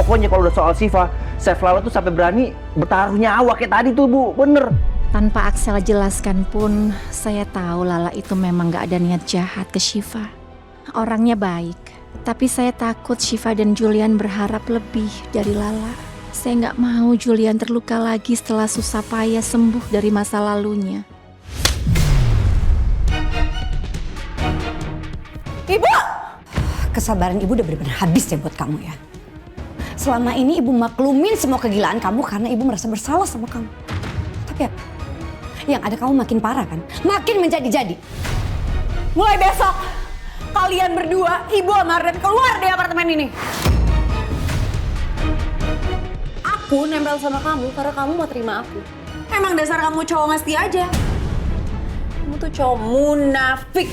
Pokoknya kalau udah soal Syifa, Chef Lala tuh sampai berani bertaruh nyawa kayak tadi tuh Bu, bener. Tanpa Axel jelaskan pun, saya tahu Lala itu memang gak ada niat jahat ke Syifa. Orangnya baik, tapi saya takut Syifa dan Julian berharap lebih dari Lala. Saya gak mau Julian terluka lagi setelah susah payah sembuh dari masa lalunya. Ibu! Kesabaran ibu udah benar-benar habis ya buat kamu ya. Selama ini ibu maklumin semua kegilaan kamu karena ibu merasa bersalah sama kamu. Tapi apa? Yang ada kamu makin parah kan? Makin menjadi-jadi. Mulai besok, kalian berdua, ibu sama Arden keluar dari apartemen ini. Aku nempel sama kamu karena kamu mau terima aku. Emang dasar kamu cowok nggak setia aja. Kamu tuh cowok munafik.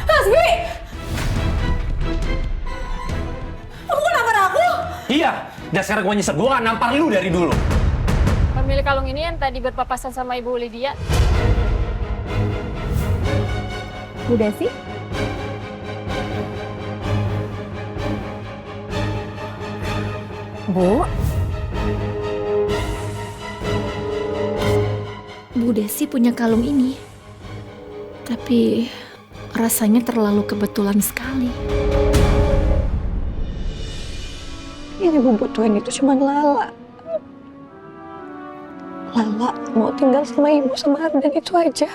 Hasbi! Kamu kok nampar aku? Iya, dasar gue nyesek, gue gak nampar lu dari dulu. Pemilik kalung ini yang tadi berpapasan sama Ibu Lydia. Udah sih? Bu, Bu Desi punya kalung ini. Tapi rasanya terlalu kebetulan sekali. Yang ibu butuhin itu cuma Lala. Lala mau tinggal sama ibu sama Arden itu aja.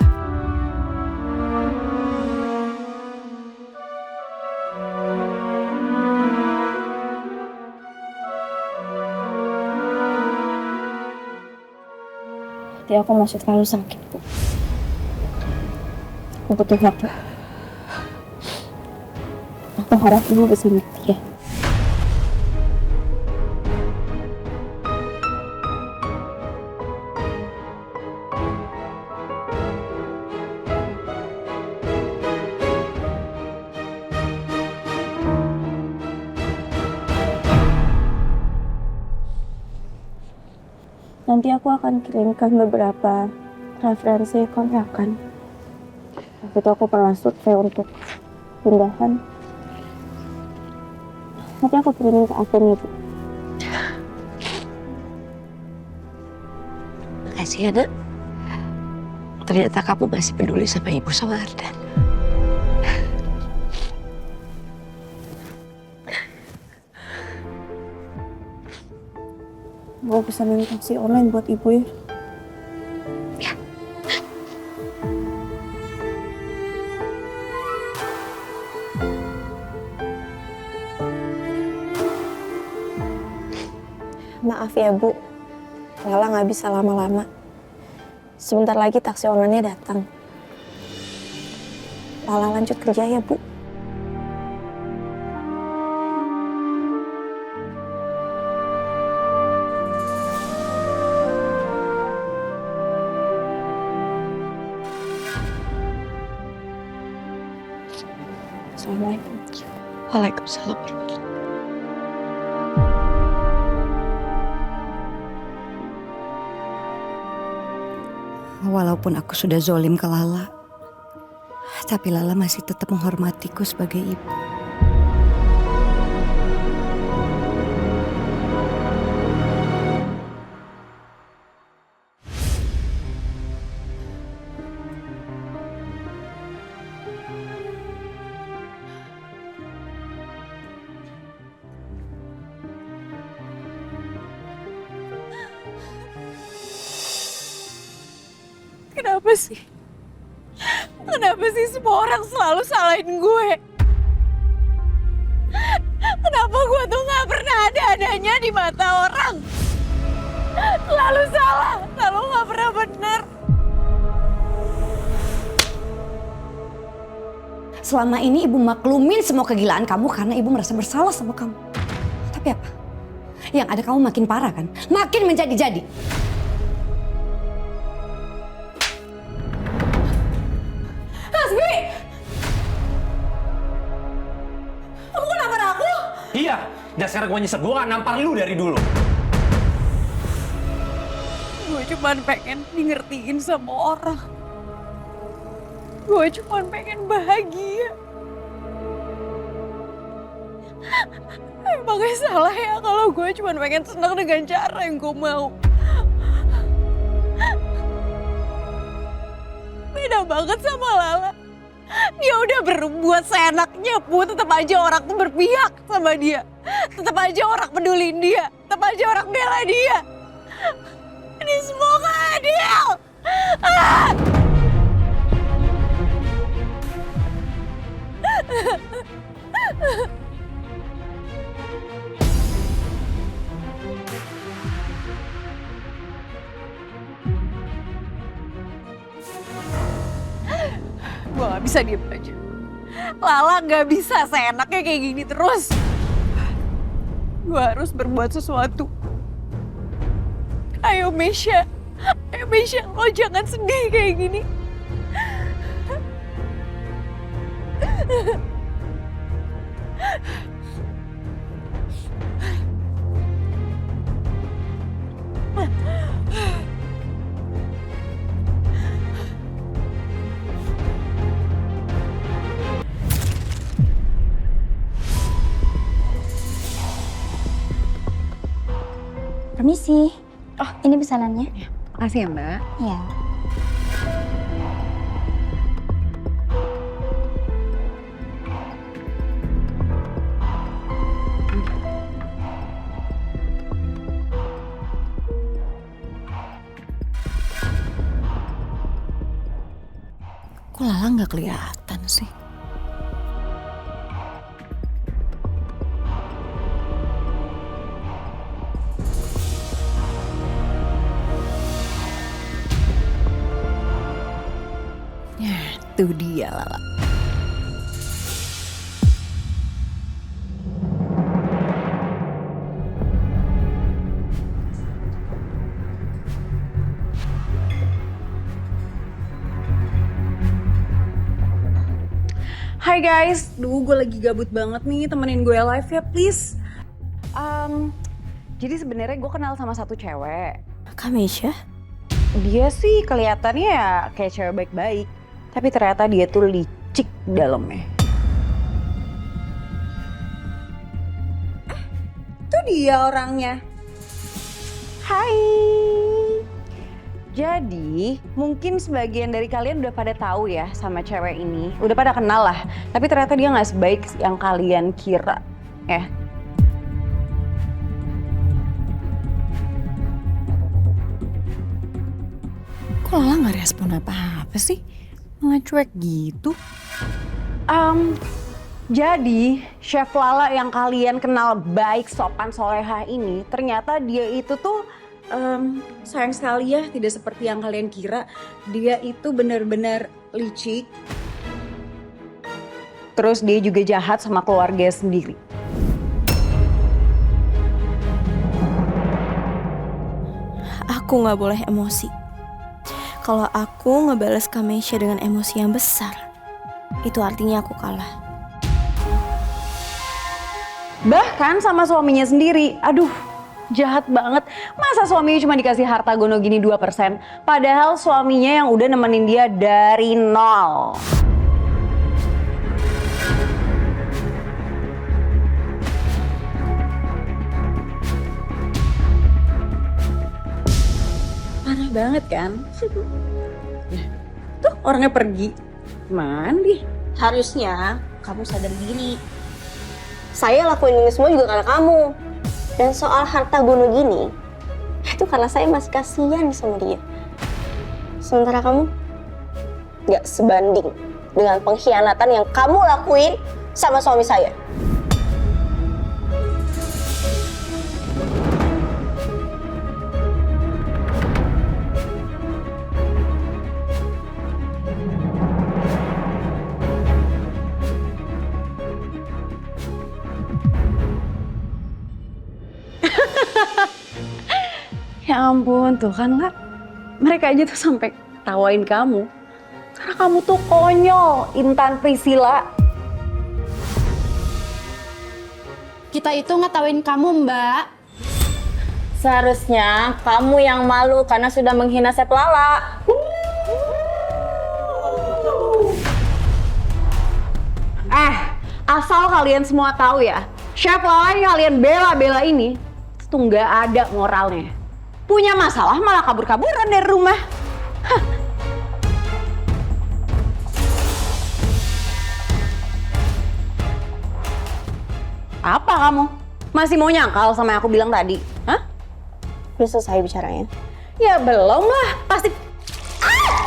Hati aku masih terlalu sakit, Bu. Aku butuh waktu. Aku harap Ibu bisa ngerti ya. Nanti aku akan kirimkan beberapa referensi kontrakan. Waktu itu aku pernah survei untuk pindahan. Nanti aku kirimin ke akunnya, Bu. Makasih ya, Nak. Ternyata kamu masih peduli sama ibu sama Arden. Mau pesanin taksi online buat Ibu ya. Maaf ya, Bu. Lala nggak bisa lama-lama. Sebentar lagi taksi online-nya datang. Lala lanjut kerja ya, Bu. Assalamualaikum. Waalaikumsalam. Walaupun aku sudah zolim ke Lala, tapi Lala masih tetap menghormatiku sebagai ibu. Kenapa sih? Kenapa sih semua orang selalu salahin gue? Kenapa gue tuh gak pernah ada-adanya di mata orang? Selalu salah, selalu gak pernah benar. Selama ini ibu maklumin semua kegilaan kamu karena ibu merasa bersalah sama kamu. Tapi apa? Yang ada kamu makin parah kan? Makin menjadi-jadi. Hasbi! Kamu kok nampar aku? Iya, dasar gue nyesek, gue gak nampar lu dari dulu. Gue cuma pengen ngertiin sama orang. Gue cuma pengen bahagia. Emangnya salah ya kalau gue cuma pengen senang dengan cara yang gue mau. Beda banget sama Lala. Dia udah berbuat seenaknya, Bu. Tetap aja orang tuh berpihak sama dia. Tetap aja orang pedulin dia. Tetap aja orang bela dia. Ini semua gak adil. Ah! Gue gak bisa diem aja. Lala gak bisa seenaknya kayak gini terus. Gue harus berbuat sesuatu. Ayo Mesya. Ayo Mesya, lo jangan sedih kayak gini. Permisi. Oh, ini pesanannya. Makasih ya, Mbak. Iya. Kok Lala nggak kelihatan sih? Ya, tuh dia Lala. Hai guys, gue lagi gabut banget nih, temenin gue live ya please. Jadi sebenarnya gue kenal sama satu cewek. Kak Mesya? Dia sih kelihatannya ya kayak cewek baik-baik, tapi ternyata dia tuh licik dalamnya. Itu dia orangnya. Hai. Jadi, mungkin sebagian dari kalian udah pada tahu ya sama cewek ini. Udah pada kenal lah. Tapi ternyata dia nggak sebaik yang kalian kira. Ya. Kok Lala nggak respon apa-apa sih? Malah cuek gitu. Jadi, Chef Lala yang kalian kenal baik, sopan, soleha ini, ternyata dia itu tuh sayang sekali ya, tidak seperti yang kalian kira. Dia itu benar-benar licik. Terus dia juga jahat sama keluarga sendiri. Aku nggak boleh emosi. Kalau aku ngebales Kak Mesya dengan emosi yang besar, itu artinya aku kalah. Bahkan sama suaminya sendiri. Aduh, jahat banget. Masa suaminya cuma dikasih harta gono gini 2%? Padahal suaminya yang udah nemenin dia dari nol. Parah banget kan? Tuh orangnya pergi. Mana dia? Harusnya kamu sadar gini. Saya lakuin ini semua juga karena kamu. Dan soal harta gono gini, itu karena saya masih kasihan sama dia. Sementara kamu gak sebanding dengan pengkhianatan yang kamu lakuin sama suami saya. Ya ampun, tuh kan lah. Mereka aja tuh sampai tawain kamu. Karena kamu tuh konyol, Intan Priscilla. Kita itu ngetawain kamu, Mbak. Seharusnya kamu yang malu karena sudah menghina Chef Lala. Asal kalian semua tahu ya, Chef Lala yang kalian bela-bela ini itu nggak ada moralnya. Punya masalah malah kabur-kaburan dari rumah. Hah. Apa kamu? Masih mau nyangkal sama yang aku bilang tadi? Hah? Udah selesai bicaranya. Ya belum lah, pasti. Ah!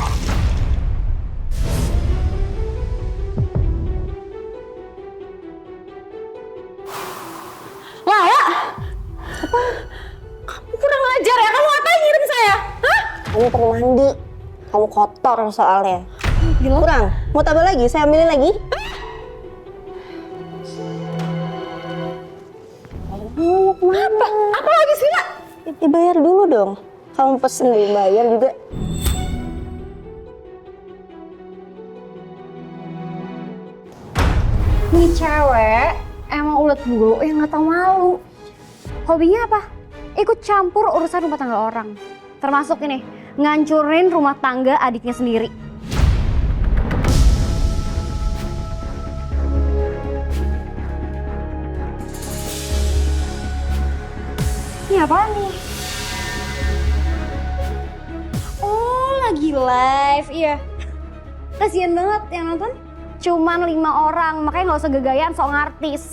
Lala! Kamu kurang ajar ya, kamu ngapain ngirim saya? Hah? Kamu perlu mandi. Kamu kotor soalnya. Kurang. Mau tambah lagi? Saya ambilin lagi. Apa? Apa lagi sih, Nak? Dibayar dulu dong. Kamu pesen dibayar juga. Nih cewek emang ulet bulu yang nggak tahu malu. Hobinya apa? Ikut campur urusan rumah tangga orang. Termasuk ini, ngancurin rumah tangga adiknya sendiri. Ini apaan nih? Oh, lagi live, iya. Kasian banget yang nonton. Cuman 5 orang, makanya nggak usah gegayaan sok ngartis.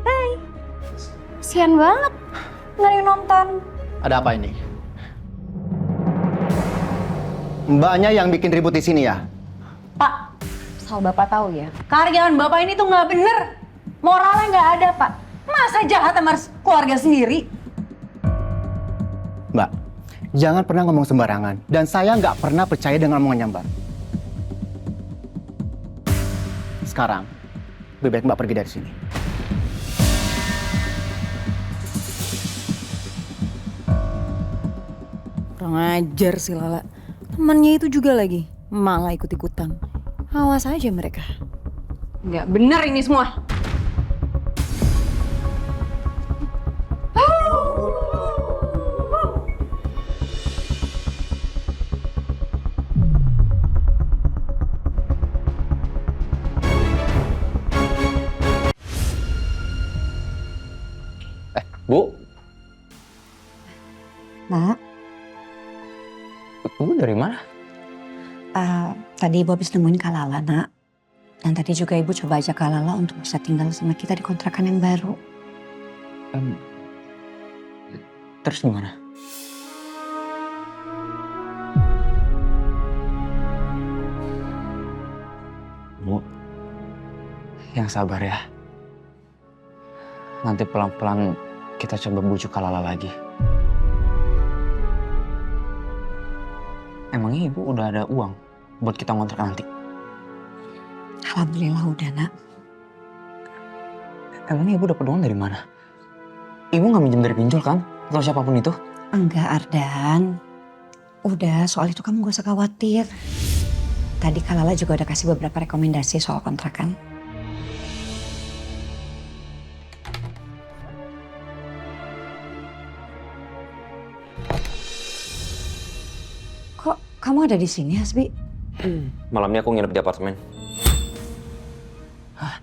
Hai, kasian banget nggak ada yang nonton. Ada apa ini? Mbaknya yang bikin ribut di sini ya? Pak, asal Bapak tahu ya, karyawan Bapak ini tuh nggak bener. Moralnya nggak ada, Pak. Masa jahat sama keluarga sendiri? Mbak, jangan pernah ngomong sembarangan. Dan saya nggak pernah percaya dengan omongannya Mbak. Sekarang, lebih baik Mbak pergi dari sini. Kurang ajar sih Lala. Temannya itu juga lagi, malah ikut-ikutan. Awas aja mereka. Nggak bener ini semua. Bu, Nak, Bu dari mana? tadi Ibu habis nemuin Kak Lala, Nak. Dan tadi juga Ibu coba ajak Kak Lala untuk bisa tinggal sama kita di kontrakan yang baru. Terus gimana? Bu, yang sabar ya. Nanti pelan-pelan kita coba bujuk Kak Lala lagi. Emangnya Ibu udah ada uang buat kita ngontrak nanti? Alhamdulillah udah, Nak. Emangnya Ibu dapat uang dari mana? Ibu nggak minjem dari pinjol kan? Atau siapapun itu? Enggak, Ardan. Udah, soal itu kamu gak usah khawatir. Tadi Kak Lala juga udah kasih beberapa rekomendasi soal kontrakan. Kok kamu ada di sini, Hasbi? Malamnya aku nginep di apartemen. Hah?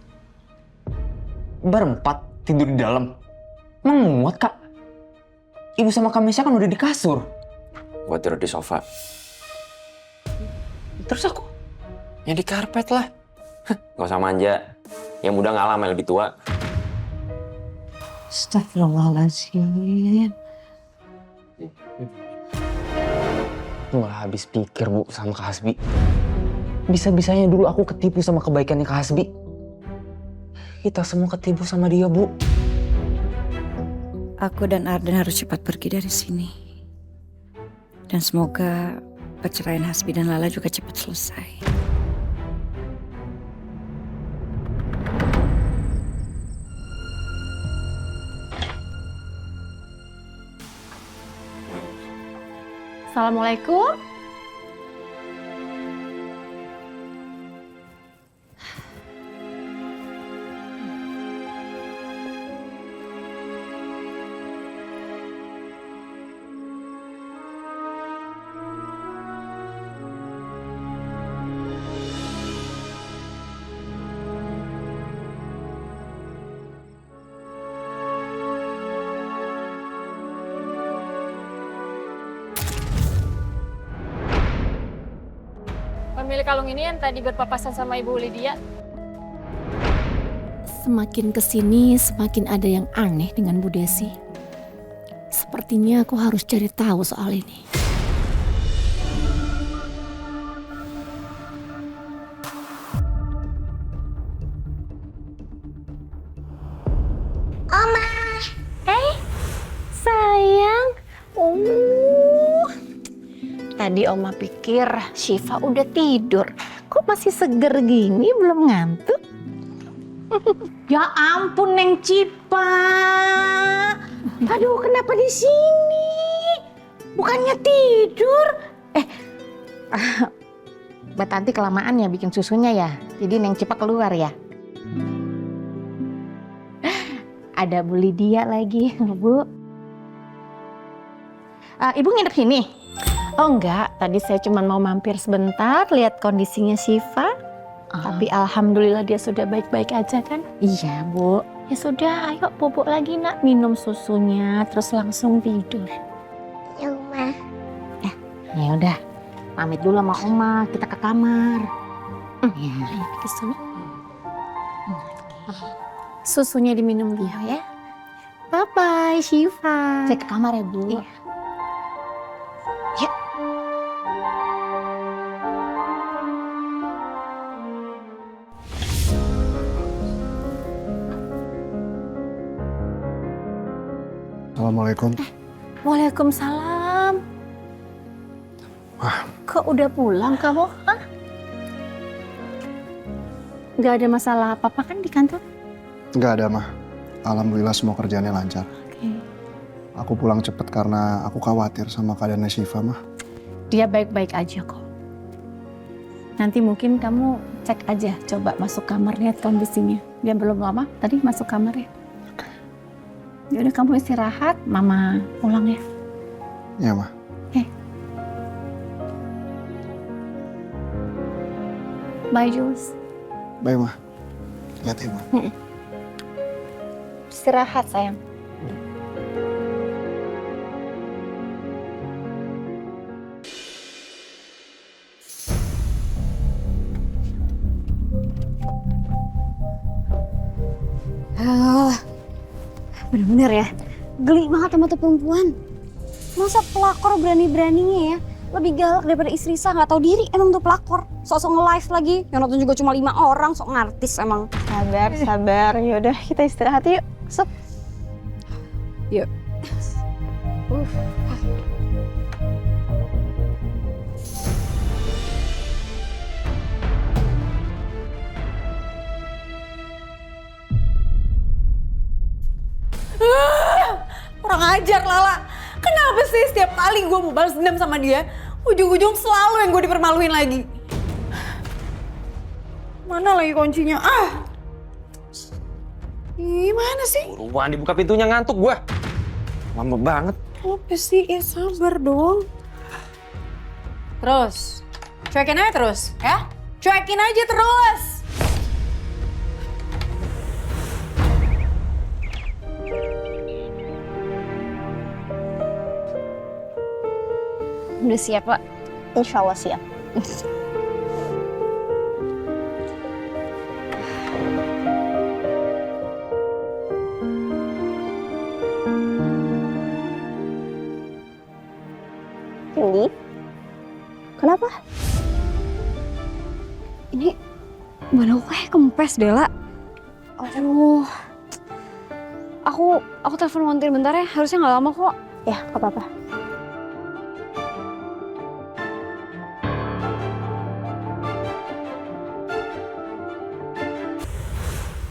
Berempat tidur di dalam? Emang muat, Kak? Ibu sama Kamesha kan udah di kasur. Gua tidur di sofa. Terus aku? Ya di karpet lah. Gak usah manja. Yang muda ngalah sama yang lebih tua. Astagfirullahaladzim. Nggak habis pikir, Bu, sama Kak Hasbi. Bisa-bisanya dulu aku ketipu sama kebaikannya Kak Hasbi. Kita semua ketipu sama dia, Bu. Aku dan Ardan harus cepat pergi dari sini. Dan semoga perceraian Hasbi dan Lala juga cepat selesai. Assalamualaikum. pemilik kalung ini yang tadi berpapasan sama Ibu Lydia? Semakin kesini, semakin ada yang aneh dengan Bu Desi. Sepertinya aku harus cari tahu soal ini. Oma. Sayang, tadi Oma pikir Syifa udah tidur. Kok masih seger gini, belum ngantuk? Ya ampun Neng Cipa. Aduh, kenapa di sini? Bukannya tidur? Mbak Tanti kelamaan ya bikin susunya ya. Jadi Neng Cipa keluar ya. Ada Bu Lydia lagi, Bu. Ibu nginep sini? Oh enggak, tadi saya cuma mau mampir sebentar lihat kondisinya Syifa. Tapi alhamdulillah dia sudah baik-baik aja kan? Iya Bu. Ya sudah, ayo bubuk lagi nak, minum susunya terus langsung tidur. Ya Oma. Ya udah, pamit dulu sama Oma, kita ke kamar. Ya, ayo ke sini. Susunya diminum dulu ya. Bye-bye Syifa. Saya ke kamar ya Bu. Iya. Ya. Assalamualaikum. Waalaikumsalam. Kok udah pulang kamu? Hah? Gak ada masalah apa-apa kan di kantor? Nggak ada, Mah. Alhamdulillah semua kerjaannya lancar. Oke. Aku pulang cepet karena aku khawatir sama keadaannya Syifa, Mah. Dia baik-baik aja kok. Nanti mungkin kamu cek aja, coba masuk kamar lihat kondisinya. Dia belum lama tadi masuk kamar ya. Oke. Yaudah kamu istirahat, Mama pulang ya. Iya, Mah. Bye Jules. Bye, Mah. Hati-hati, Mah. Istirahat sayang. Bener-bener ya, geli banget sama tuh perempuan. Masa pelakor berani-beraninya ya lebih galak daripada istri sah, nggak tahu diri emang tuh pelakor. Sok-sok nge-live lagi, yang nonton juga cuma 5 orang, sok ngartis emang. Sabar. Yaudah kita istirahat yuk. Sup. Yuk. Kurang ajar Lala. Kenapa sih setiap kali gue mau balas dendam sama dia, ujung-ujung selalu yang gue dipermaluin lagi? Mana lagi kuncinya? Gimana sih? Buruan dibuka pintunya, ngantuk gua. Lama banget. Apa sih? Ya sabar dong. Terus. Cuekin aja terus, ya? Cuekin aja terus. Udah siap, Pak? Insya Allah siap. Cindy, kenapa? Ini mana kue kempes, Dela? Aduh. Aku telepon montir bentar ya, harusnya nggak lama kok. Ya, nggak apa-apa.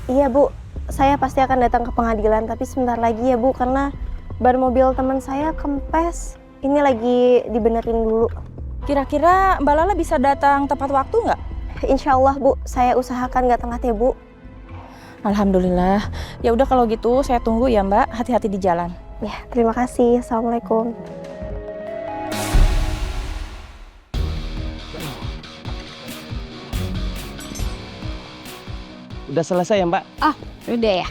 Iya Bu, saya pasti akan datang ke pengadilan, tapi sebentar lagi ya Bu, karena ban mobil teman saya kempes. Ini lagi dibenerin dulu. Kira-kira Mbak Lala bisa datang tepat waktu nggak? Insya Allah Bu, saya usahakan nggak telat ya Bu. Alhamdulillah. Ya udah kalau gitu saya tunggu ya Mbak, hati-hati di jalan. Ya, terima kasih. Assalamualaikum. Udah selesai ya Mbak? Udah ya.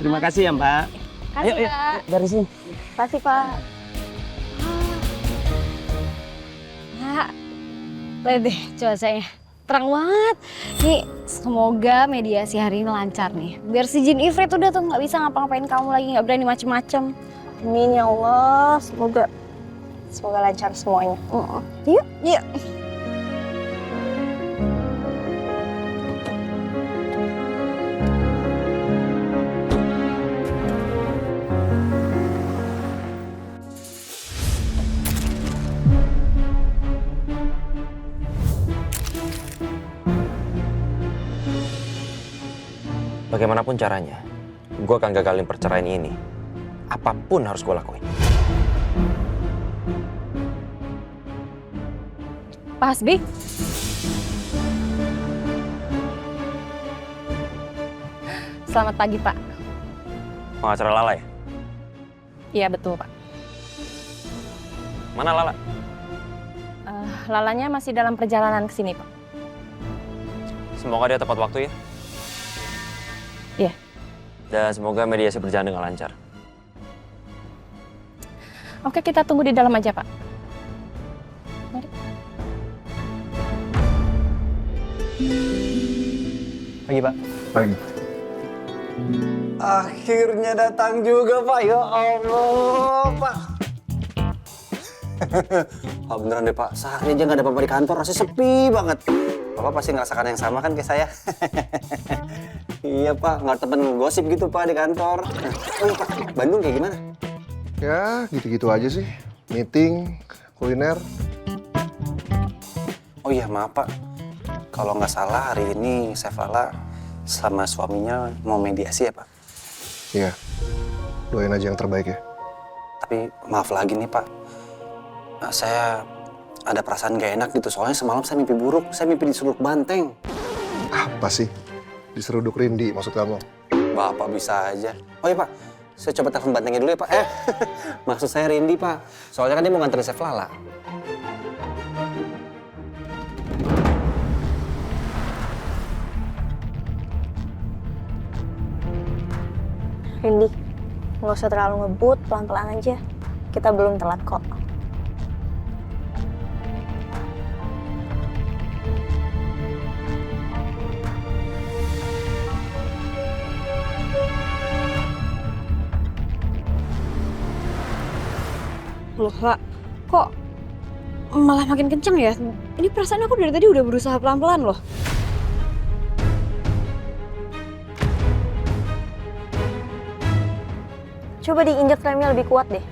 Terima kasih ya Mbak. Ayo, dari sini. Terima kasih Pak. Pak, Lihat deh cuacanya, terang banget. Nih semoga mediasi hari ini lancar nih. Biar si Jin Ifrit udah tuh nggak bisa ngapa-ngapain kamu lagi, nggak berani macem-macem. Amin ya Allah, semoga lancar semuanya. Yuk. Yuk. Bagaimanapun caranya, gue akan gagalin perceraian ini. Apapun harus gue lakuin. Pak Hasbi? Selamat pagi, Pak. Pengacara Lala ya? Iya, betul, Pak. Mana Lala? Lalanya masih dalam perjalanan ke sini, Pak. Semoga dia tepat waktu ya. Iya. Dan semoga mediasi berjalan dengan lancar. Oke, kita tunggu di dalam aja, Pak. Mari. Pagi, Pak. Pagi. Akhirnya datang juga, Pak. Ya Allah, Pak. Pak, beneran deh, Pak. Sehari aja nggak ada Bapak di kantor, rasanya sepi banget. Bapak pasti ngerasakan yang sama kan kayak saya? Iya, Pak. Nggak temen gosip gitu, Pak, di kantor. Oh iya, Pak. Bandung kayak gimana? Ya, gitu-gitu aja sih. Meeting, kuliner. Oh iya, maaf, Pak. Kalau nggak salah hari ini Chef Lala sama suaminya mau mediasi ya, Pak? Iya, doain aja yang terbaik ya. Tapi maaf lagi nih, Pak. Saya ada perasaan gak enak gitu. Soalnya semalam saya mimpi buruk. Saya mimpi diseruduk banteng. Apa sih? Diseruduk Rindi maksud kamu? Bapak bisa aja. Oh iya, Pak. Saya coba telepon bantengnya dulu ya, Pak. Maksud saya Rindi, Pak. Soalnya kan dia mau nganterin Chef Lala. Rindy, nggak usah terlalu ngebut, pelan-pelan aja. Kita belum telat kok. Loh, Kak, kok malah makin kenceng ya? Ini perasaan aku dari tadi udah berusaha pelan-pelan loh. Coba diinjak remnya lebih kuat deh.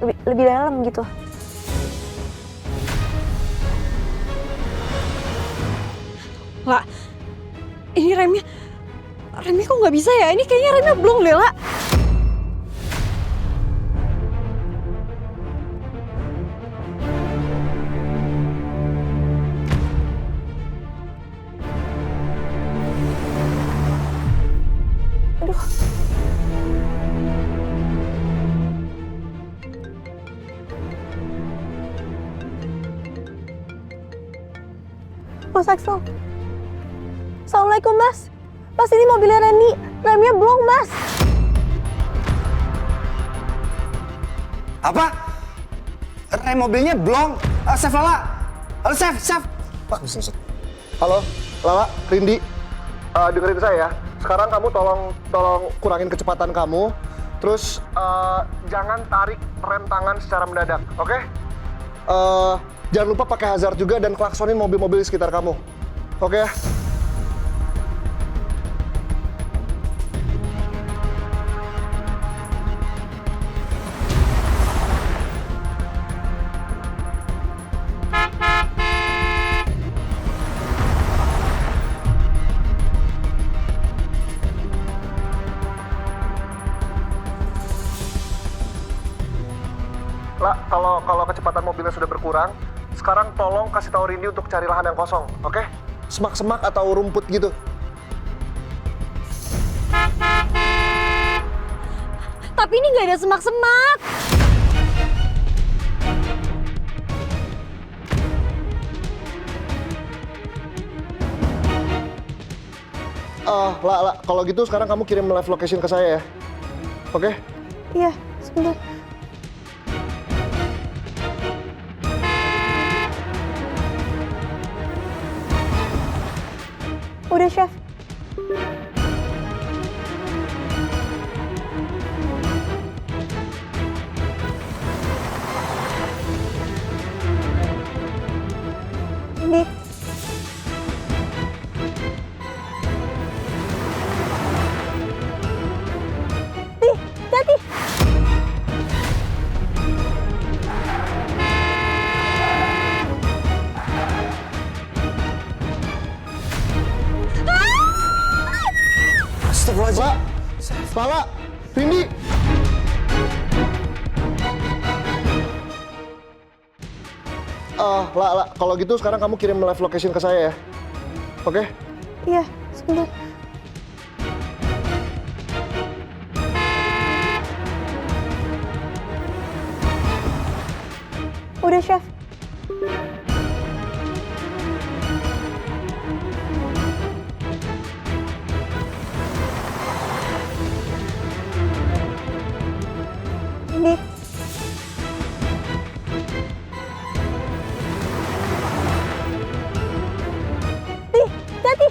Lebih dalam gitu. Lah, ini remnya kok nggak bisa ya? Ini kayaknya remnya blong deh, Lah. Aduh. Mas Axel. Assalamualaikum, Mas. Mas, ini mobilnya Randy. Remnya blong, Mas. Apa? Rem mobilnya blong? Chef Lala? Halo, Chef. Pak, bisa. Halo, Lala, Rindi. Dengerin saya ya. Sekarang kamu tolong kurangin kecepatan kamu. Terus jangan tarik rem tangan secara mendadak, oke? Jangan lupa pakai hazard juga dan klaksonin mobil-mobil di sekitar kamu. Oke ya? Lah, kalau kecepatan mobilnya sudah berkurang, sekarang tolong kasih tahu Rindi untuk cari lahan yang kosong, oke? Semak-semak atau rumput gitu. Tapi ini nggak ada semak-semak. Lah, kalau gitu sekarang kamu kirim live location ke saya ya, oke? Iya, sebentar. Udah, Chef. Ini. Nih, hati. Astagfirullahaladzim. Lala, Rindi. Lala, kalau gitu sekarang kamu kirim live location ke saya ya. Oke? Iya, sebentar. Udah, Chef. Ini. Nih, hati.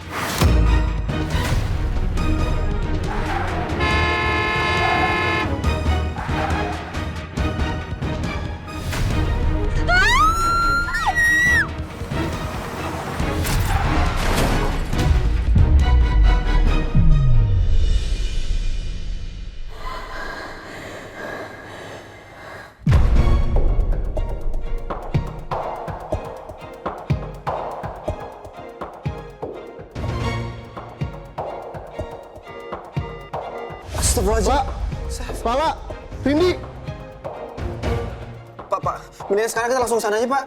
Astagfirullahaladzim. Lala, Rindi. Pak, mendingan sekarang kita langsung sana aja, Pak.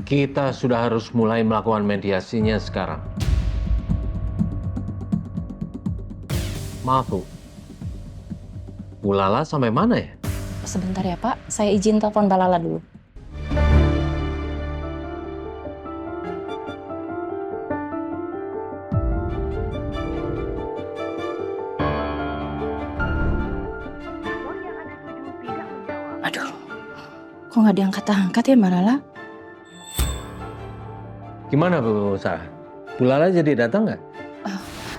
Kita sudah harus mulai melakukan mediasinya sekarang. Maaf, Bu. Bu Lala sampai mana ya? Sebentar ya Pak, saya izin telepon Mbak Lala dulu. Aduh, kok nggak diangkat-angkat ya Mbak Lala? Gimana Bu Sarah? Bu Lala jadi datang nggak?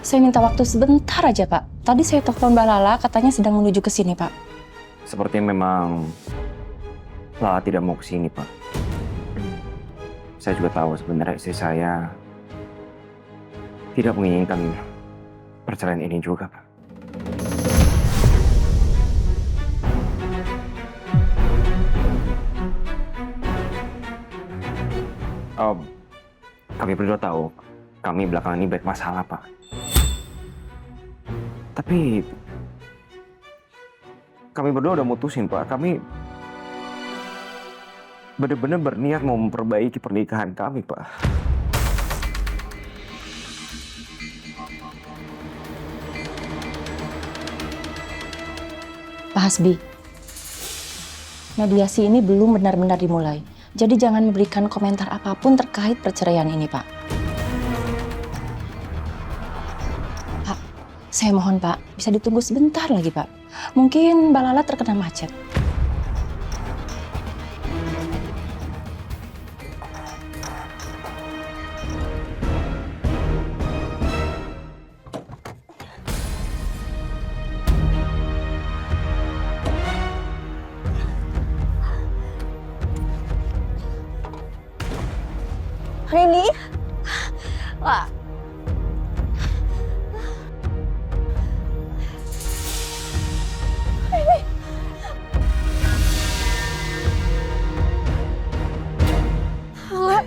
Saya minta waktu sebentar aja Pak. Tadi saya telepon Mbak Lala, katanya sedang menuju ke sini Pak. Sepertinya memang Lala tidak mau ke sini, Pak. Saya juga tahu sebenarnya istri saya tidak menginginkan perceraian ini juga, Pak. Kami berdua tahu, kami belakangan ini banyak masalah, Pak. Tapi kami berdua udah mutusin, Pak. Kami benar-benar berniat mau memperbaiki pernikahan kami, Pak. Pak Hasbi, mediasi ini belum benar-benar dimulai. Jadi jangan memberikan komentar apapun terkait perceraian ini, Pak. Pak, saya mohon Pak, bisa ditunggu sebentar lagi, Pak. Mungkin Mbak Lala terkena macet. Rini? Wah. Rini. Lala.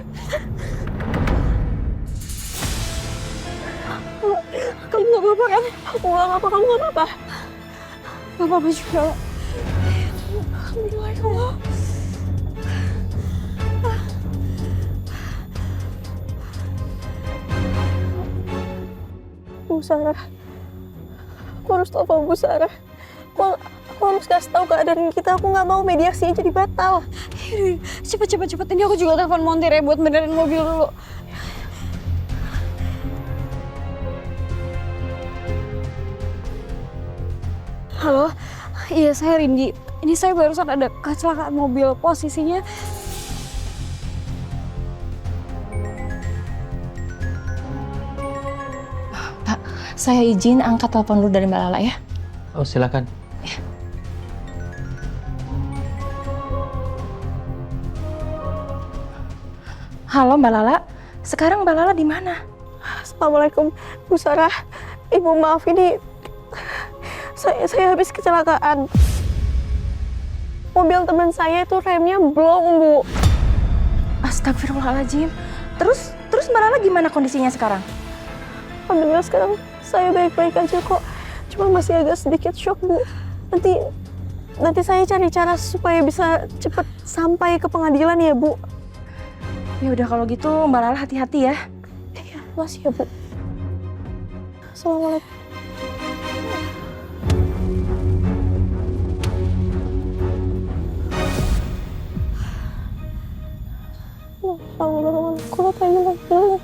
Kamu gak apa-apa kan? Aku gak apa-apa, kamu gak apa-apa? Gak apa-apa juga. Alhamdulillah, ya Allah. Bu Sarah, aku harus telepon Bu Sarah. Aku harus kasih tahu keadaan kita. Aku nggak mau mediasinya jadi batal. Cepet. Ini aku juga telepon montir ya buat benerin mobil dulu. Iya, saya Rindi. Ini saya barusan ada kecelakaan mobil. Posisinya Pak, saya izin angkat telepon dulu dari Mbak Lala ya. Oh, silakan. Halo Mbak Lala, sekarang Mbak Lala di mana? Assalamualaikum, Bu Sarah. Ibu maaf ini saya habis kecelakaan. Mobil teman saya itu remnya blong, Bu. Astagfirullahaladzim. Terus Mbak Lala gimana kondisinya sekarang? Alhamdulillah sekarang saya baik-baik aja kok. Cuma masih agak sedikit shock, Bu. Nanti saya cari cara supaya bisa cepet sampai ke pengadilan ya, Bu. Ya udah kalau gitu Mbak Lala hati-hati ya. Iya, makasih ya, Bu. Assalamualaikum. Assalamualaikum.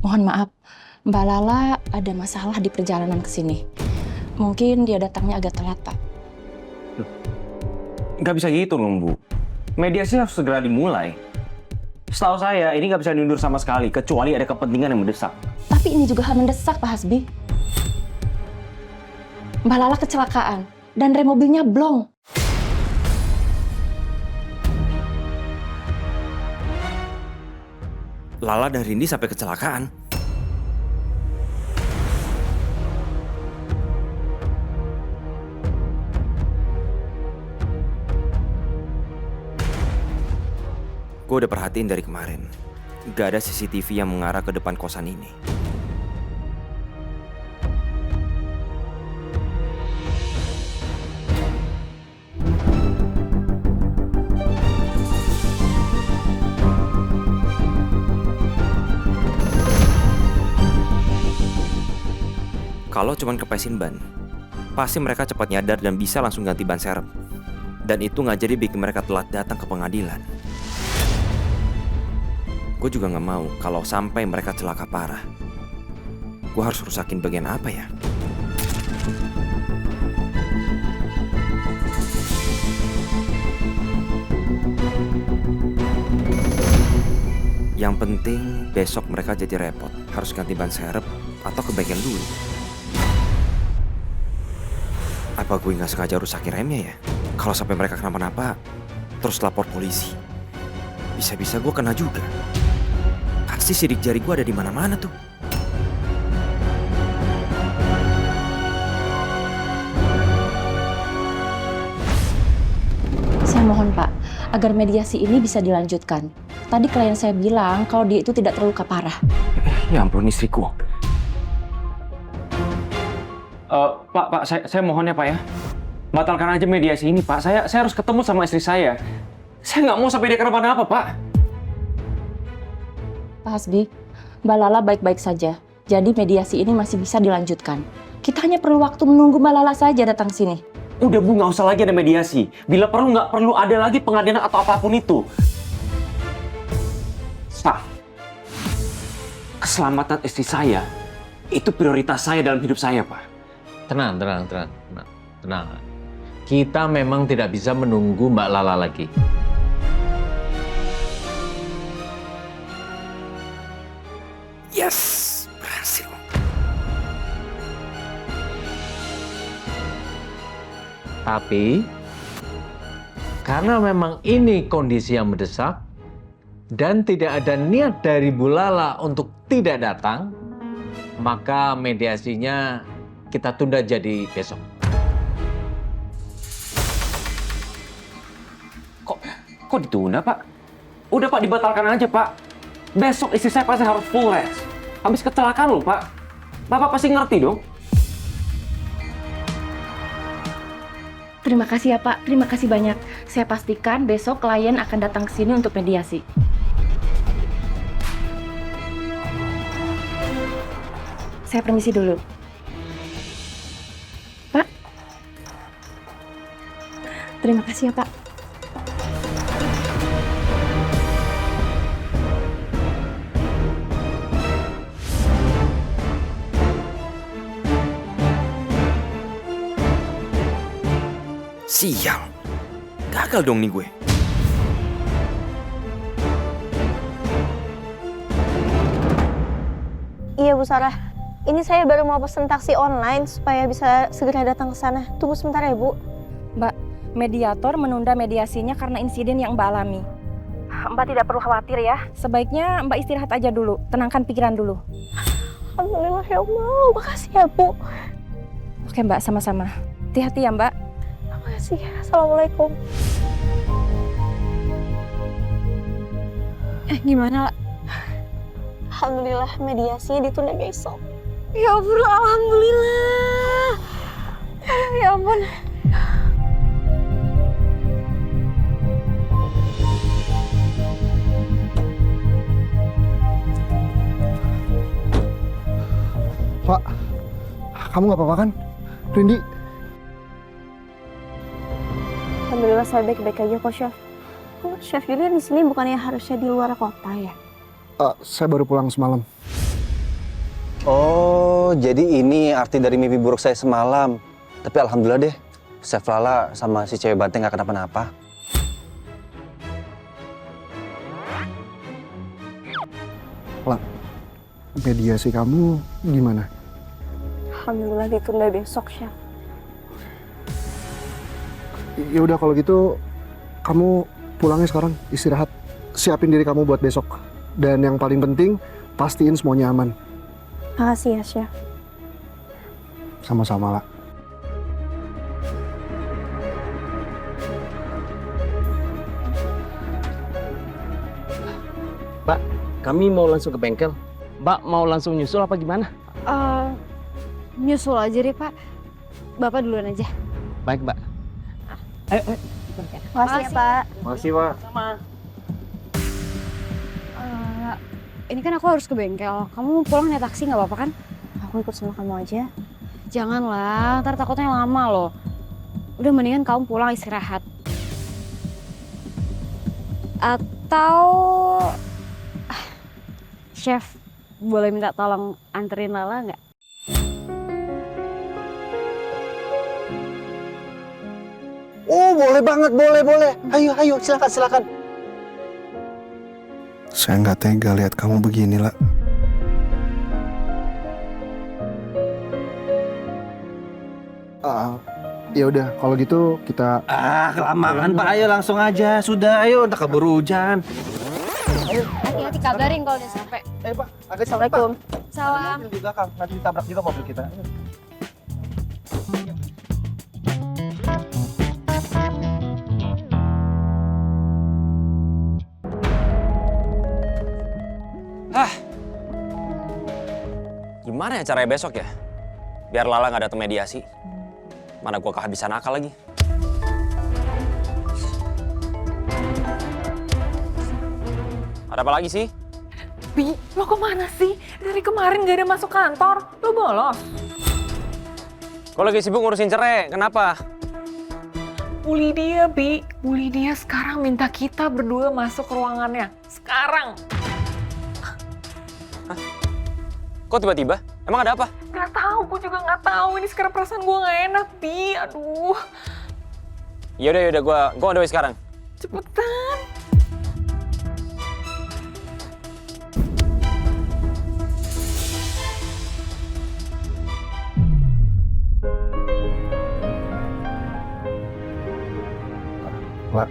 Mohon maaf, Mbak Lala ada masalah di perjalanan ke sini. Mungkin dia datangnya agak telat, Pak. Nggak bisa gitu loh, Bu. Mediasi harus segera dimulai. Setahu saya, ini nggak bisa diundur sama sekali, kecuali ada kepentingan yang mendesak. Tapi ini juga hal mendesak, Pak Hasbi. Mbak Lala kecelakaan, dan rem mobilnya blong. Lala dan Rindi sampai kecelakaan. Gue udah perhatiin dari kemarin. Gak ada CCTV yang mengarah ke depan kosan ini. Kalau cuman kepesin ban, pasti mereka cepat nyadar dan bisa langsung ganti ban serep. Dan itu nggak jadi bikin mereka telat datang ke pengadilan. Gue juga nggak mau kalau sampai mereka celaka parah. Gue harus rusakin bagian apa ya? Yang penting besok mereka jadi repot. Harus ganti ban serep atau ke bengkel dulu. Apa gue nggak sengaja rusakin remnya ya? Kalau sampai mereka kenapa-napa, terus lapor polisi. Bisa-bisa gue kena juga. Pasti sidik jari gue ada di mana-mana tuh. Saya mohon Pak, agar mediasi ini bisa dilanjutkan. Tadi klien saya bilang kalau dia itu tidak terluka parah. Ya ampun, istriku. Pak, saya mohon ya Pak ya. Batalkan aja mediasi ini Pak. Saya harus ketemu sama istri saya. Saya nggak mau sampai dia kenapa-napa Pak. Pak Hasbi, Mbak Lala baik-baik saja. Jadi mediasi ini masih bisa dilanjutkan. Kita hanya perlu waktu menunggu Mbak Lala saja datang sini. Udah Bu, nggak usah lagi ada mediasi. Bila perlu nggak perlu ada lagi pengadilan atau apapun itu. Pak, keselamatan istri saya itu prioritas saya dalam hidup saya Pak. Tenang. Kita memang tidak bisa menunggu Mbak Lala lagi. Yes, berhasil. Tapi, karena memang ini kondisi yang mendesak, dan tidak ada niat dari Bu Lala untuk tidak datang, maka mediasinya kita tunda jadi besok. Kok ditunda Pak? Udah Pak, dibatalkan aja Pak. Besok istri saya pasti harus full rest. Habis kecelakaan loh Pak. Bapak pasti ngerti dong. Terima kasih ya Pak, terima kasih banyak. Saya pastikan besok klien akan datang ke sini untuk mediasi. Saya permisi dulu. Pak. Terima kasih ya Pak. Sial. Gagal dong nih gue. Iya Bu Sarah, ini saya baru mau pesen taksi online supaya bisa segera datang ke sana. Tunggu sebentar ya Bu. Mbak, mediator menunda mediasinya karena insiden yang Mbak alami. Mbak tidak perlu khawatir ya. Sebaiknya Mbak istirahat aja dulu, tenangkan pikiran dulu. Alhamdulillah ya Allah, makasih ya Bu. Oke Mbak, sama-sama. Hati-hati ya Mbak. Makasih. Assalamualaikum. Gimana lah? Alhamdulillah mediasinya ditunda besok. Ya ampun, alhamdulillah. Ya ampun. Pak, kamu nggak apa-apa kan? Rindy, Alhamdulillah saya baik-baik aja kok Chef. Kok Chef Julian di sini bukannya harusnya di luar kota ya? saya baru pulang semalam. Oh, jadi ini arti dari mimpi buruk saya semalam. Tapi alhamdulillah deh, Chef Lala sama si cewek banteng nggak kenapa-napa. La, mediasi kamu gimana? Alhamdulillah ditunda besok Chef. Ya udah kalau gitu, kamu pulangnya sekarang, istirahat. Siapin diri kamu buat besok. Dan yang paling penting, pastiin semuanya aman. Makasih ya Chef. Sama-sama, La. Mbak, kami mau langsung ke bengkel. Mbak mau langsung nyusul apa gimana? Nyusul aja deh Pak. Bapak duluan aja. Baik, Mbak. Ayo. Makasih ya Pak. Makasih, Pak. Sama. Ini kan aku harus ke bengkel. Kamu pulang naik taksi nggak apa-apa kan? Aku ikut sama kamu aja. Janganlah, ntar takutnya lama loh. Udah mendingan kamu pulang istirahat. Atau... Chef, boleh minta tolong anterin Lala nggak? Oh, boleh banget, boleh. Ayo, silakan. Saya nggak tega lihat kamu begini, La. Ya udah, kalau gitu kita... Kelamaan, Pak. Ayo langsung aja. Sudah, ayo. Udah keburu hujan. Hati-hati kabarin kalau udah sampai. Pak, agak Assalamualaikum. Salam. di belakang, nanti ditabrak juga mobil kita. Gimana ya caranya besok ya? Biar Lala nggak datang mediasi. Mana gua kehabisan akal lagi. Ada apa lagi sih? Bi, lo kemana sih? Dari kemarin gak ada masuk kantor. Lo bolos. Kau lagi sibuk ngurusin cerai, kenapa? Bu Lydia, Bi. Bu Lydia sekarang minta kita berdua masuk ke ruangannya. Sekarang. Kok tiba-tiba? Emang ada apa? Gak tahu, gue juga gak tahu. Ini sekarang perasaan gue gak enak, Bi. Aduh. Yaudah, gua on the way sekarang. Cepetan. La,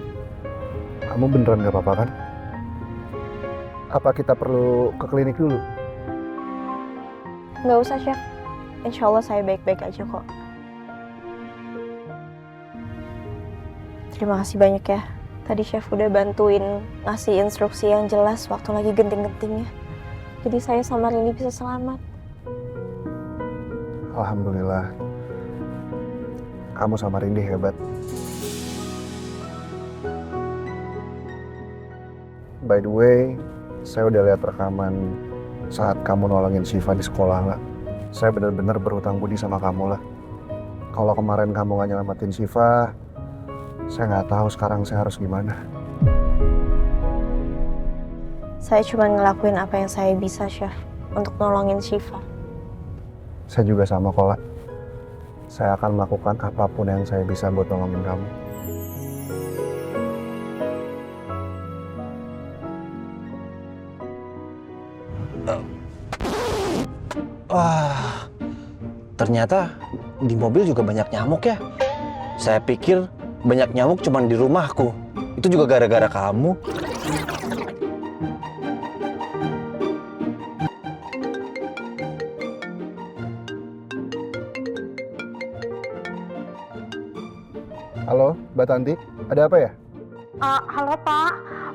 kamu beneran gak apa-apa kan? Apa kita perlu ke klinik dulu? Nggak usah Chef. Insya Allah saya baik-baik aja kok. Terima kasih banyak ya. Tadi Chef udah bantuin ngasih instruksi yang jelas waktu lagi genting-gentingnya. Jadi saya sama Rini bisa selamat. Alhamdulillah. Kamu sama Rindy hebat. By the way, saya udah lihat rekaman saat kamu nolongin Syifa di sekolah, La. Saya benar-benar berhutang budi sama kamu, La. Kalau kemarin kamu gak nyelamatin Syifa, saya nggak tahu sekarang saya harus gimana. Saya cuma ngelakuin apa yang saya bisa, Chef, untuk nolongin Syifa. Saya juga sama kok, La. Saya akan melakukan apapun yang saya bisa buat nolongin kamu. Wah, ternyata di mobil juga banyak nyamuk ya. Saya pikir banyak nyamuk cuma di rumahku. Itu juga gara-gara kamu. Halo, Mbak Tanti, ada apa ya? Halo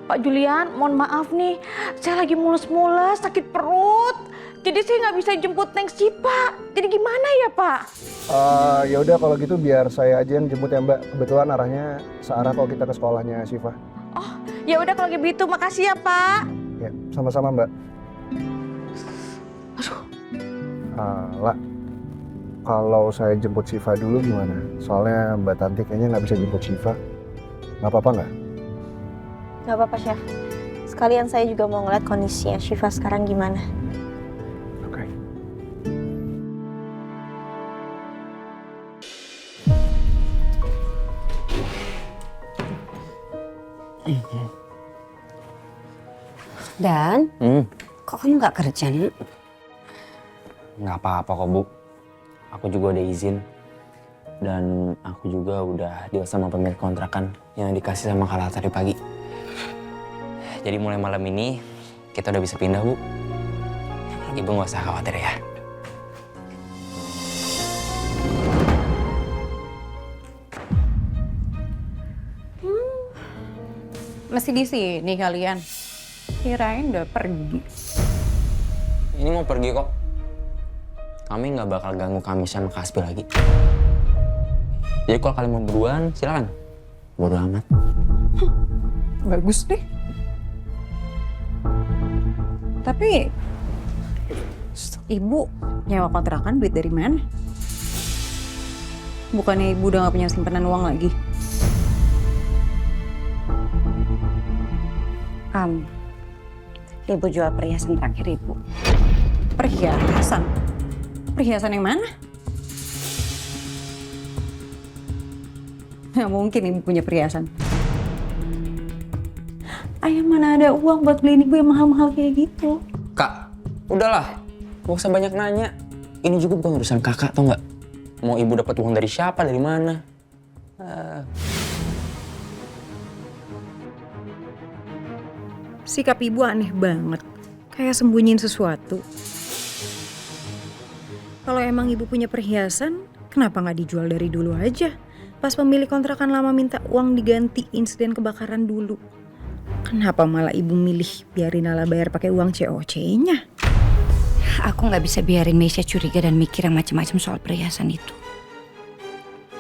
Pak Julian, mohon maaf nih, saya lagi mules-mules, sakit perut. Jadi saya nggak bisa jemput Neng Syifa. Jadi gimana ya Pak? Ya udah kalau gitu biar saya aja yang jemput ya Mbak. Kebetulan arahnya searah kalau kita ke sekolahnya Syifa. Oh, ya udah kalau gitu, makasih ya Pak. Ya, sama-sama Mbak. Lah, kalau saya jemput Syifa dulu gimana? Soalnya Mbak Tanti kayaknya nggak bisa jemput Syifa. Nggak apa-apa nggak? Nggak apa-apa, Chef. Sekalian saya juga mau ngeliat kondisinya Syifa sekarang gimana. Oke. Dan, kok kamu nggak kerja nih? Nggak apa-apa kok Bu. Aku juga udah izin. Dan aku juga udah deal sama pemilik kontrakan yang dikasih sama Kala tadi pagi. Jadi mulai malam ini kita udah bisa pindah Bu. Ibu nggak usah khawatir ya. Masih di sini kalian? Kirain udah pergi. Ini mau pergi kok. Kami nggak bakal ganggu kami sama Kasbi lagi. Jadi kalau kalian mau buruan, silakan. Bodo amat. Bagus deh. Tapi ibu nyewa kontrakan duit dari mana? Bukannya ibu udah gak punya simpanan uang lagi? Ibu jual perhiasan terakhir ibu. Perhiasan? Perhiasan yang mana? Nggak mungkin ibu punya perhiasan. Ayah mana ada uang buat beliin ibu yang mahal-mahal kayak gitu? Kak, udahlah. Gak usah banyak nanya. Ini juga bukan urusan kakak, tau nggak? Mau ibu dapat uang dari siapa, dari mana? Sikap ibu aneh banget. Kayak sembunyiin sesuatu. Kalau emang ibu punya perhiasan, kenapa nggak dijual dari dulu aja? Pas pemilik kontrakan lama minta uang diganti insiden kebakaran dulu. Kenapa malah ibu milih biarin Lala bayar pakai uang COC-nya? Aku nggak bisa biarin Meisha curiga dan mikir yang macam-macam soal perhiasan itu.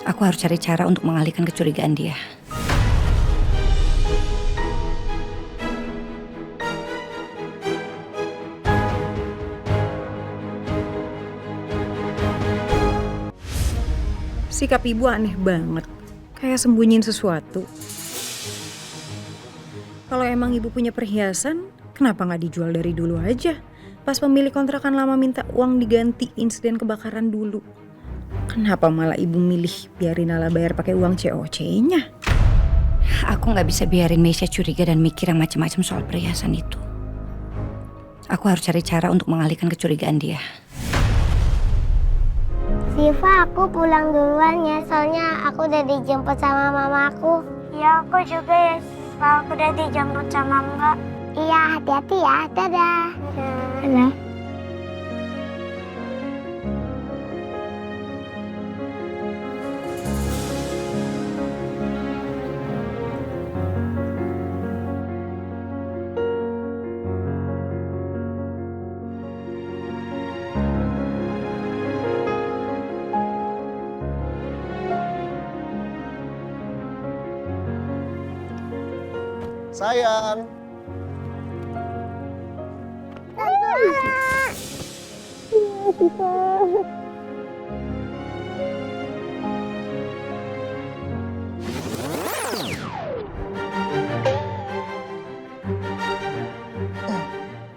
Aku harus cari cara untuk mengalihkan kecurigaan dia. Sikap ibu aneh banget. Kayak sembunyiin sesuatu. Kalau emang ibu punya perhiasan, kenapa nggak dijual dari dulu aja? Pas pemilik kontrakan lama minta uang diganti insiden kebakaran dulu. Kenapa malah ibu milih biarin Lala bayar pakai uang COC-nya? Aku nggak bisa biarin Meisha curiga dan mikir yang macam-macam soal perhiasan itu. Aku harus cari cara untuk mengalihkan kecurigaan dia. Syifa, aku pulang duluan ya, soalnya aku udah dijemput sama mamaku. Iya, aku juga ya, aku udah dijemput sama Mbak. Iya, hati-hati ya, dadah. Dadah. Sayang.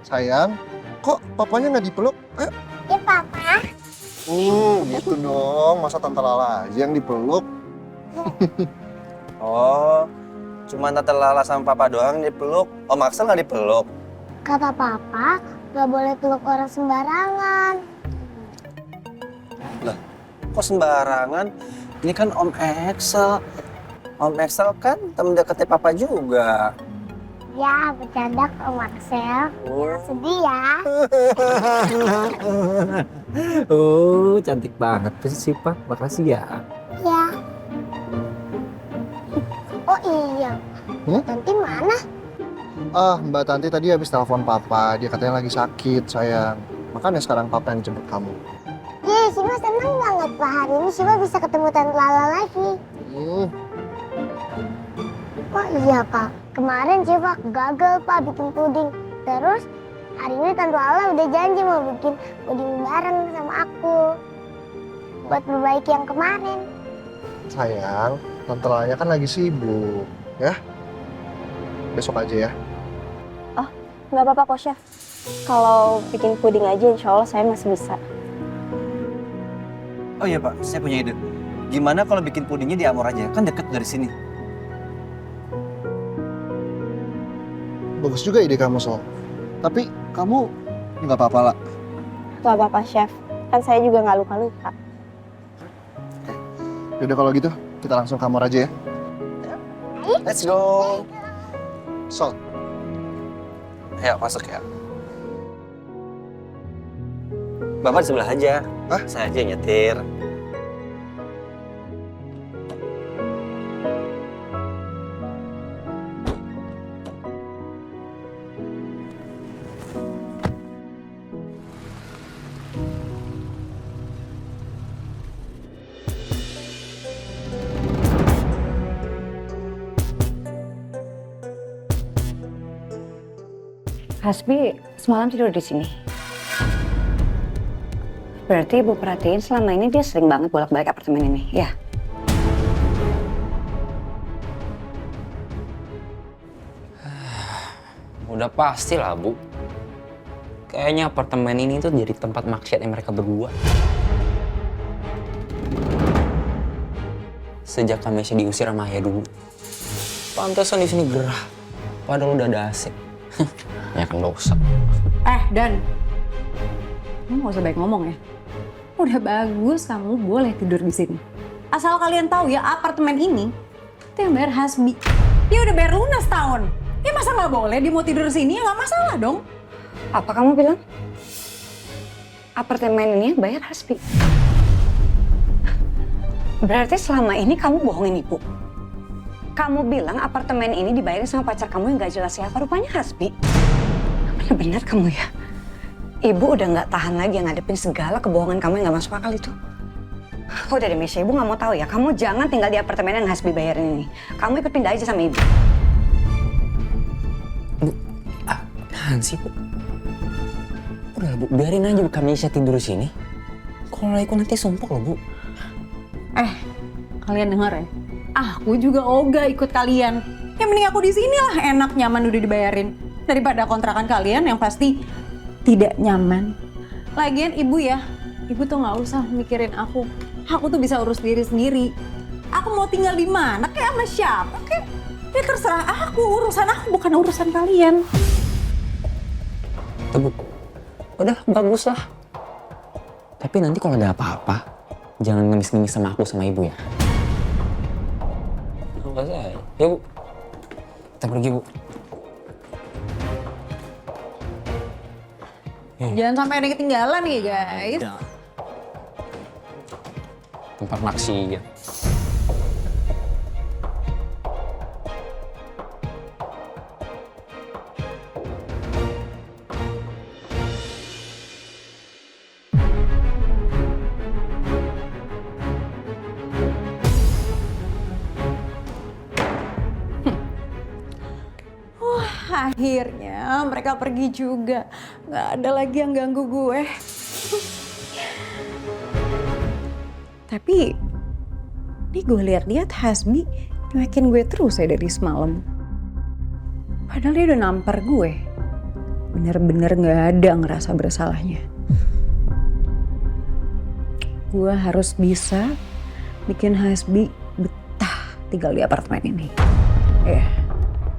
Sayang, kok papanya nggak dipeluk? Ayo. Ya, Papa. Gitu dong. Masa Tante Lala aja yang dipeluk? Oh, cuma Tante Lala sama Papa doang dipeluk. Om Axel nggak dipeluk? Kata Papa, gak boleh peluk orang sembarangan. Lah, kok sembarangan? Ini kan Om Axel. Om Axel kan temen deketnya Papa juga. Ya, bercanda Om Axel. Jangan sedih ya. Oh, cantik banget sih, Pak. Makasih ya. Ya. Oh iya, Tanti mana? Mbak Tanti tadi habis telepon Papa. Dia katanya lagi sakit, sayang. Makanya sekarang Papa yang jemput kamu. Yeay, Siva senang banget Pak. Hari ini Siva bisa ketemu Tante Lala lagi. Oh iya Pak, kemarin Siva gagal Pak bikin puding. Terus hari ini Tante Lala udah janji mau bikin puding bareng sama aku. Buat perbaiki yang kemarin. Sayang, Tante Lalanya kan lagi sibuk, ya? Besok aja ya. Nggak apa-apa kok, Chef. Kalau bikin puding aja, insya Allah saya masih bisa. Oh iya Pak, saya punya ide. Gimana kalau bikin pudingnya di Amor aja? Kan deket dari sini. Bagus juga ide kamu, Sol. Tapi kamu nggak apa-apa lah. Nggak apa-apa, Chef. Kan saya juga nggak luka-luka. Yaudah kalau gitu, kita langsung ke Amor aja ya. Let's go. Sol. Ayo masuk ya. Bapak di sebelah aja. Saya aja yang nyetir. Hasbi semalam tidur di sini. Berarti Ibu perhatiin selama ini dia sering banget bolak-balik apartemen ini, ya? Udah pasti lah, Bu. Kayaknya apartemen ini tuh jadi tempat maksiatnya mereka berdua. Sejak Kamesha diusir sama ayah dulu. Pantesan di sini gerah. Padahal udah ada AC. Ya kan dosa. Dan kamu nggak usah baik ngomong ya. Udah bagus kamu boleh tidur di sini. Asal kalian tahu ya, apartemen ini itu yang bayar Hasbi. Dia udah bayar lunas tahun. Ya masa nggak boleh dia mau tidur di sini? Ya nggak masalah dong. Apa kamu bilang? Apartemen ini yang bayar Hasbi. Berarti selama ini kamu bohongin Ibu. Kamu bilang apartemen ini dibayarin sama pacar kamu yang gak jelas siapa, rupanya Hasbi. Bener-bener kamu ya? Ibu udah gak tahan lagi ngadepin segala kebohongan kamu yang gak masuk akal itu. Udah deh Mesya, Ibu gak mau tahu ya. Kamu jangan tinggal di apartemen yang Hasbi bayarin ini. Kamu ikut pindah aja sama Ibu. Bu, apaan sih, Bu? Udah, Bu, biarin aja Bu Kamesha tidur di sini. Kalau ikut nanti sumpah loh, Bu. Kalian denger ya? Aku juga ogah ikut kalian. Yang mending aku di sini lah, enak nyaman udah dibayarin daripada kontrakan kalian yang pasti tidak nyaman. Lagian Ibu ya, Ibu tuh nggak usah mikirin aku. Aku tuh bisa urus diri sendiri. Aku mau tinggal di mana, kayak sama siapa, kayak ya terserah aku. Urusan aku bukan urusan kalian. Tuh, Bu. Udah, bagus lah. Tapi nanti kalau ada apa-apa, jangan ngemis-ngemis sama aku sama Ibu ya. Ya, Bu. Kita pergi, Bu. Jangan sampai ada yang ketinggalan nih, guys. Tempat maksiat. Akhirnya mereka pergi juga. Nggak ada lagi yang ganggu gue. Tapi ini gue lihat-lihat Hasbi nyuekin gue terus ya dari semalam. Padahal dia udah nampar gue. Bener-bener nggak ada ngerasa bersalahnya. gue harus bisa bikin HSB betah tinggal di apartemen ini.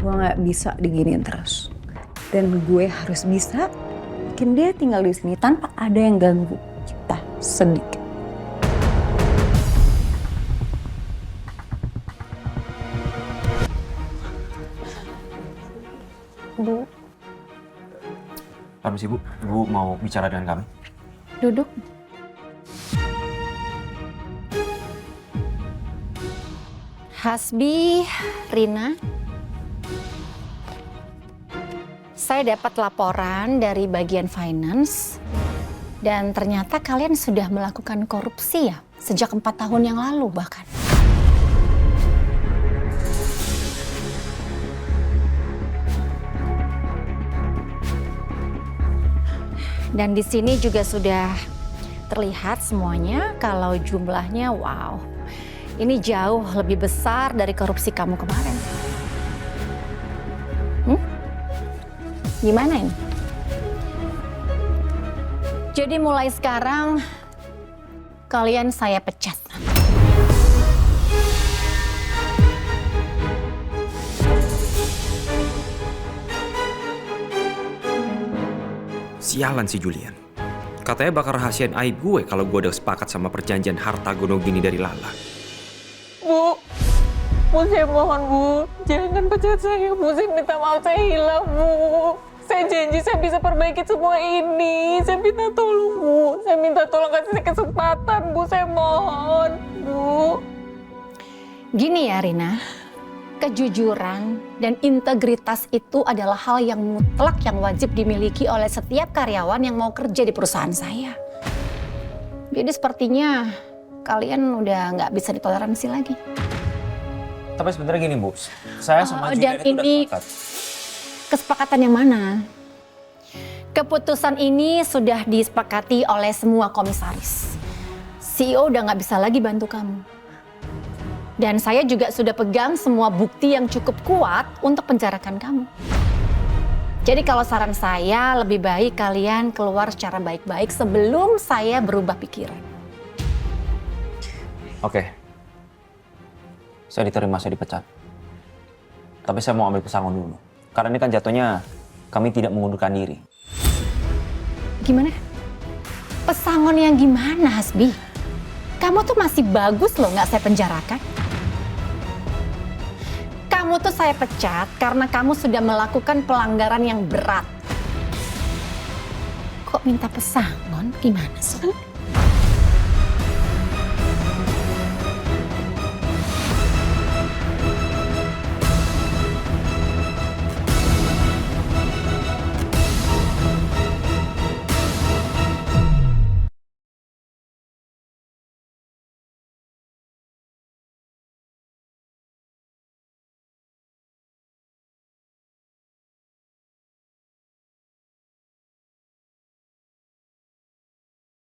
Gue nggak bisa diginiin terus. Dan gue harus bisa bikin dia tinggal di sini tanpa ada yang ganggu kita sedikit. Bu. Permisi Bu, Bu mau bicara dengan kami. Duduk. Hasbi, Rina. Saya dapat laporan dari bagian finance dan ternyata kalian sudah melakukan korupsi ya sejak 4 tahun yang lalu bahkan. Dan di sini juga sudah terlihat semuanya kalau jumlahnya wow. Ini jauh lebih besar dari korupsi kamu kemarin. Gimana ini? Jadi mulai sekarang kalian saya pecat. Sialan si Julian. Katanya bakal rahasiain aib gue kalau gue udah sepakat sama perjanjian harta gonogini dari Lala. Bu, saya mohon Bu, jangan pecat saya Bu, saya minta maaf saya hilang Bu. Saya janji saya bisa perbaiki semua ini. Saya minta tolong Bu, saya minta tolong kasih saya kesempatan Bu, saya mohon Bu. Gini ya Rina, kejujuran dan integritas itu adalah hal yang mutlak yang wajib dimiliki oleh setiap karyawan yang mau kerja di perusahaan saya. Jadi sepertinya kalian udah nggak bisa ditoleransi lagi. Tapi sebenarnya gini Bu, saya sama Julian itu udah sepakat. Kesepakatan yang mana? Keputusan ini sudah disepakati oleh semua komisaris. CEO udah nggak bisa lagi bantu kamu. Dan saya juga sudah pegang semua bukti yang cukup kuat untuk penjarakan kamu. Jadi kalau saran saya lebih baik kalian keluar secara baik-baik sebelum saya berubah pikiran. Oke. Saya diterima, saya dipecat. Tapi saya mau ambil pesangon dulu. Karena ini kan jatuhnya kami tidak mengundurkan diri. Gimana? Pesangon yang gimana, Hasbi? Kamu tuh masih bagus loh nggak saya penjarakan. Kamu tuh saya pecat karena kamu sudah melakukan pelanggaran yang berat. Kok minta pesangon? Gimana sih?